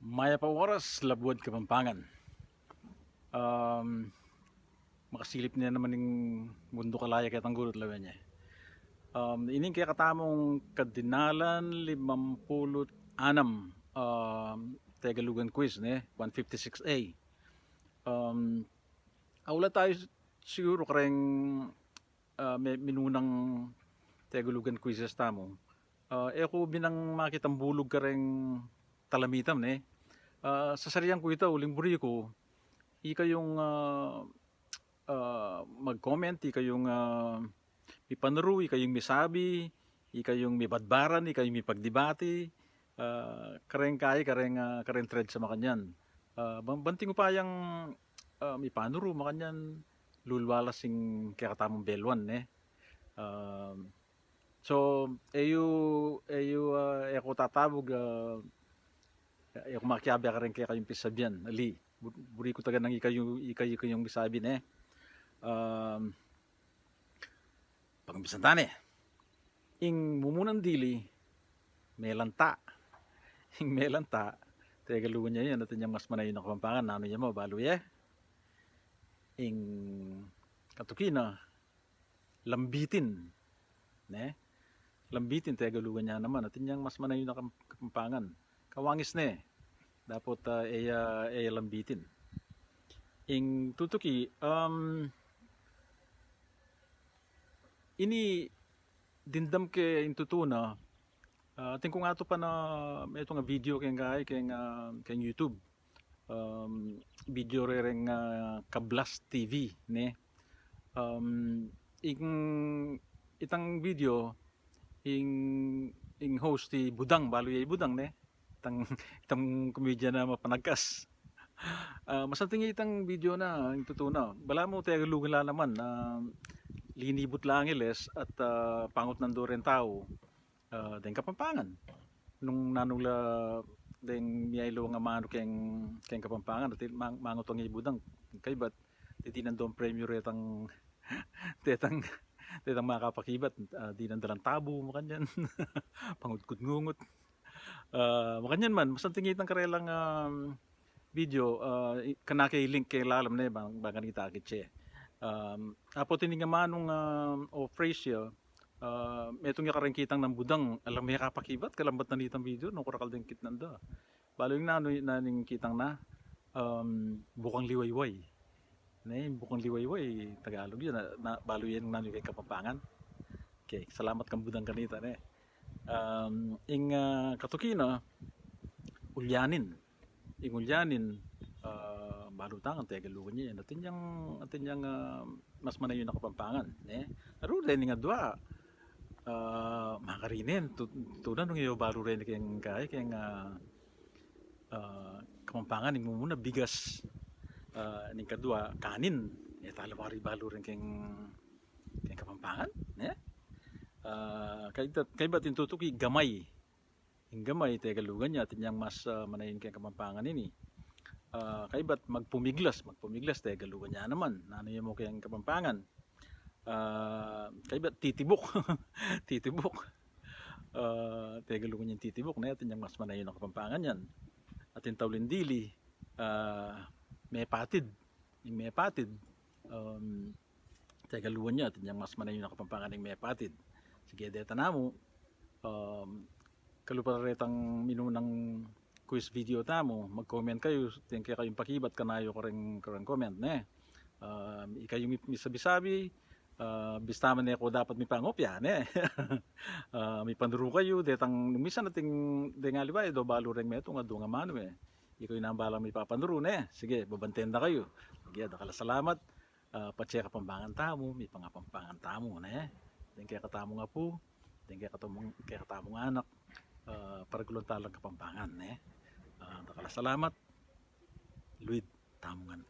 Maya pa oras, Labuan, Kapampangan. Um, Makasilip niya naman ng mundo kalaya kaya tanggurot lawan niya. Ining kaya katamong kadinalan 56 Tegalugan quiz ne 156A. Aula tayo siguro kareng minunang Tegalugan quizzes tamo. Eko binang makitang bulog kareng talamitam ne. Sa sariyang ko ito, uling buri ko, ika yung mag-comment, ika yung may panaro, ika yung may sabi, ika yung may badbaran, ika yung may pagdebate, kareng kay, kareng thread sa makanyan. Banting ko pa yung may panaro, makanyan, lulwala sing kaya katamong belwan, eh. So, ako tatabog, ako makiabi ka rin kaya kayong pisabyan, ali. Buri ko taga nang ikayong misabi ne. Pagbisan tani. Ing mumunan dili melanta. Ing melanta. Tega luwan niya yan, natin yung mas manayon ng Kapampangan, nano niya mo, baluye. Ing katukina, lambitin. Ne? Lambitin, tega luwan niya naman, natin yung mas manayon ng Kapampangan. Kawangis ne. Dapat eya lambitin. Ing tutuki, ini dindam ke intutuna, ating kung ato pa na ito nga video kay YouTube. Video rereng Kablas TV ne. Itang video ing host ti Budang Baluy Budang ne. Itang komedya na mapanagkas. Masanting itang video na intutuna. Bala mo tayo lugan naman na linibot lang iles at pangot nando rin tao. Den Kapampangan. Nung nanula den miyaylo nga mano keng Kapampangan at mangot ang ibudang kay bat titi nandong premyo retang tetang makapakibat di nandalang tabo mo kanyan pangutkut-ngungot makanyan man masanting itang karelang video kanakay link kay lalam na bang kita kitche apo tininga manong o phrase ya etong nga kareng kitang ng budang alam may kapakibat kalambat na nitang video no kurakal din kit nanda balo yung naning kitang na bukang liwayway na bukang liwayway Tagalog yun na balo yan nanoy kay Kapampangan. Okay, salamat kang budang kanita ne. Ing katukina ulyanin balutangan Tegalugan niya atin yang mas manayon na Kapampangan ne. Aro rin nga dua makarinin tunan nung iyo balo rin kayang Kapampangan ing muna bigas ning kadua kanin talawari balo rin kayang Kapampangan ne. Kay batin tutuki gamay ing gamay Tegalugan niya atin yang mas manayon kayang Kapampangan ini. Kay bat magpumiglas Tegalugan niya naman nanoy mo kayang Kapampangan. Kay bat titibok Tegalugan niyang titibok na atin yang mas manayon ng Kapampangan yan atin tawlin dili may patid Tegalugan niya atin yang mas manayon ng Kapampangan ng may patid. Sige deta namo kaluparetang minunang quiz video tamo mag-comment kayo thank you kayong pakibat kanayo kareng comment ne. Ikayo mi sabi-sabi bistaman ne ko dapat mi pangopya ne. Mi panuro kayo detang minsan nating dengali ba do balo reng meto nga do nga mano ikaw yung nambala mi papanuro ne. Sige babantenda kayo. Sige dakala salamat pacheck Kapampangan tamo mi pangapampangan tamo ne. Den kaya katamo nga po den kaya katamong anak para gulon talang Kapampangan ne. Dakala salamat Luid tamongan